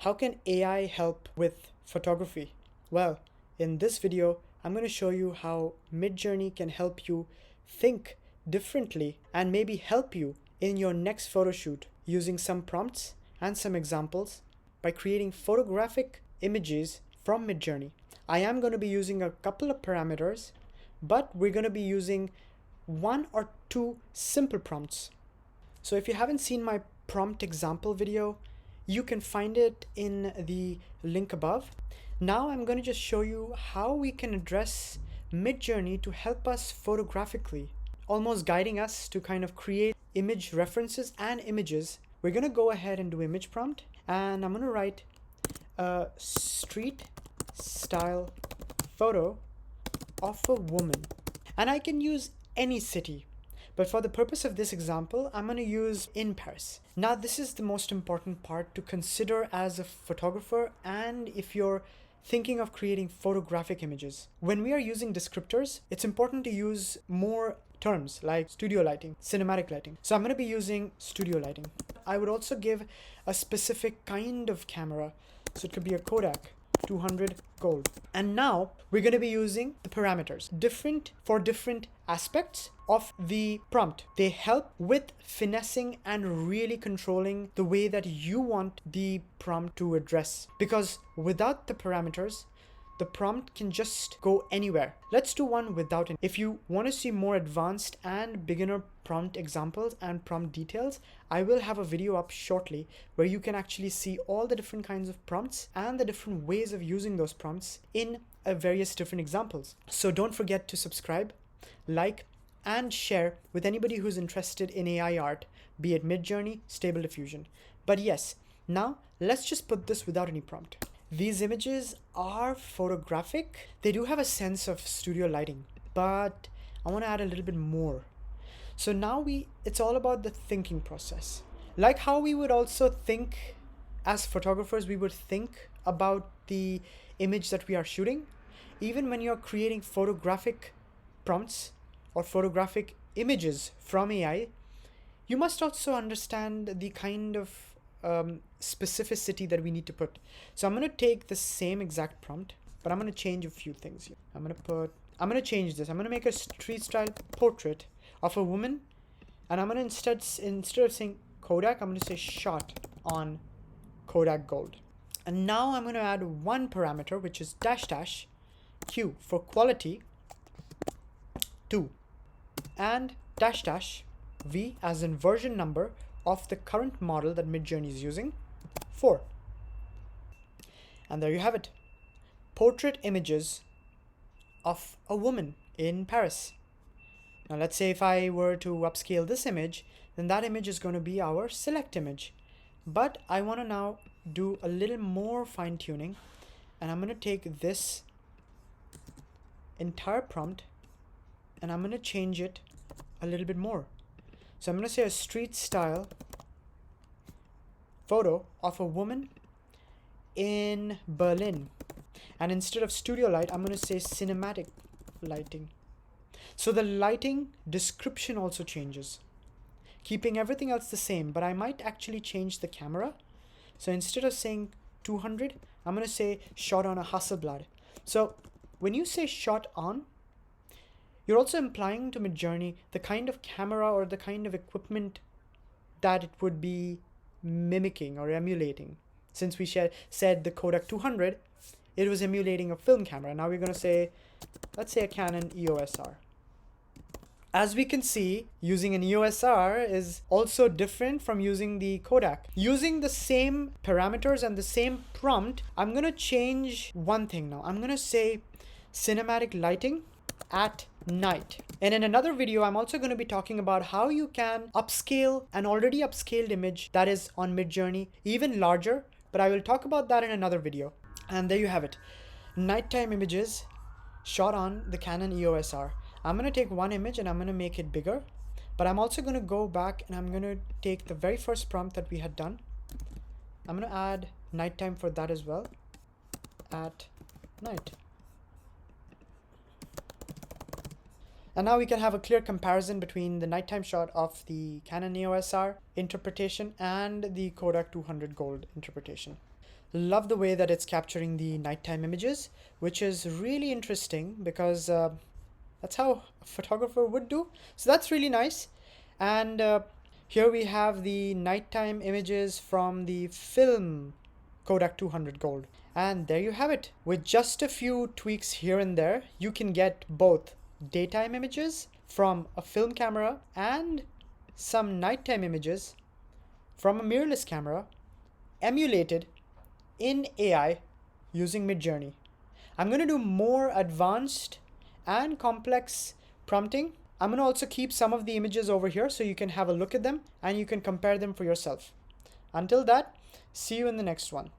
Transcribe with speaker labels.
Speaker 1: How can AI help with photography? Well, in this video, I'm going to show you how Midjourney can help you think differently and maybe help you in your next photo shoot using some prompts and some examples by creating photographic images from Midjourney. I am going to be using a couple of parameters, but we're going to be using one or two simple prompts. So if you haven't seen my prompt example video, you can find it in the link above. Now I'm going to just show you how we can address Midjourney to help us photographically, almost guiding us to kind of create image references and images. We're going to go ahead and do image prompt, and I'm going to write a street style photo of a woman. And I can use any city. But for the purpose of this example, I'm going to use in Paris. Now, this is the most important part to consider as a photographer and if you're thinking of creating photographic images. When we are using descriptors, it's important to use more terms like studio lighting, cinematic lighting. So I'm going to be using studio lighting. I would also give a specific kind of camera. So it could be a Kodak 200 gold. And now we're going to be using the parameters different for different aspects of the prompt. They help with finessing and really controlling the way that you want the prompt to address, because without the parameters, the prompt can just go anywhere. Let's do one without it. If you want to see more advanced and beginner prompt examples and prompt details, I will have a video up shortly where you can actually see all the different kinds of prompts and the different ways of using those prompts in various different examples. So don't forget to subscribe, like, and share with anybody who's interested in AI art, be it Midjourney, Stable Diffusion. But yes, now let's just put this without any prompt. These images are photographic. They do have a sense of studio lighting, but I want to add a little bit more. So now it's all about the thinking process. Like how we would also think as photographers, we would think about the image that we are shooting. Even when you're creating photographic prompts or photographic images from AI, you must also understand the kind of specificity that we need to put. So I'm going to take the same exact prompt, but I'm going to change a few things here. I'm going to change this. I'm going to make a street style portrait of a woman, and I'm going to instead of saying Kodak, I'm going to say shot on Kodak gold. And now I'm going to add one parameter, which is dash Q for quality 2 and dash V as in version number of the current model that Midjourney is using, 4. And there you have it. Portrait images of a woman in Paris. Now let's say if I were to upscale this image, then that image is going to be our select image. But I want to now do a little more fine tuning, and I'm going to take this entire prompt and I'm going to change it a little bit more. So I'm going to say a street style photo of a woman in Berlin. And instead of studio light, I'm going to say cinematic lighting. So the lighting description also changes, keeping everything else the same, but I might actually change the camera. So instead of saying 200, I'm going to say shot on a Hasselblad. So when you say shot on, you're also implying to Midjourney the kind of camera or the kind of equipment that it would be mimicking or emulating. Since we said the Kodak 200, it was emulating a film camera. Now we're going to say, let's say a Canon EOS R. As we can see, using an EOS R is also different from using the Kodak. Using the same parameters and the same prompt, I'm going to change one thing now. I'm going to say cinematic lighting at night. And in another video, I'm also going to be talking about how you can upscale an already upscaled image that is on Midjourney even larger, but I will talk about that in another video. And there you have it. Nighttime images shot on the Canon EOS R. I'm going to take one image and I'm going to make it bigger, but I'm also going to go back and I'm going to take the very first prompt that we had done. I'm going to add nighttime for that as well, at night. And now we can have a clear comparison between the nighttime shot of the Canon EOS R interpretation and the Kodak 200 gold interpretation. love the way that it's capturing the nighttime images, which is really interesting because that's how a photographer would do. So that's really nice. And here we have the nighttime images from the film Kodak 200 Gold. And there you have it. With just a few tweaks here and there, you can get both daytime images from a film camera and some nighttime images from a mirrorless camera emulated in AI using Midjourney. I'm going to do more advanced and complex prompting. I'm going to also keep some of the images over here so you can have a look at them and you can compare them for yourself. Until that, see you in the next one.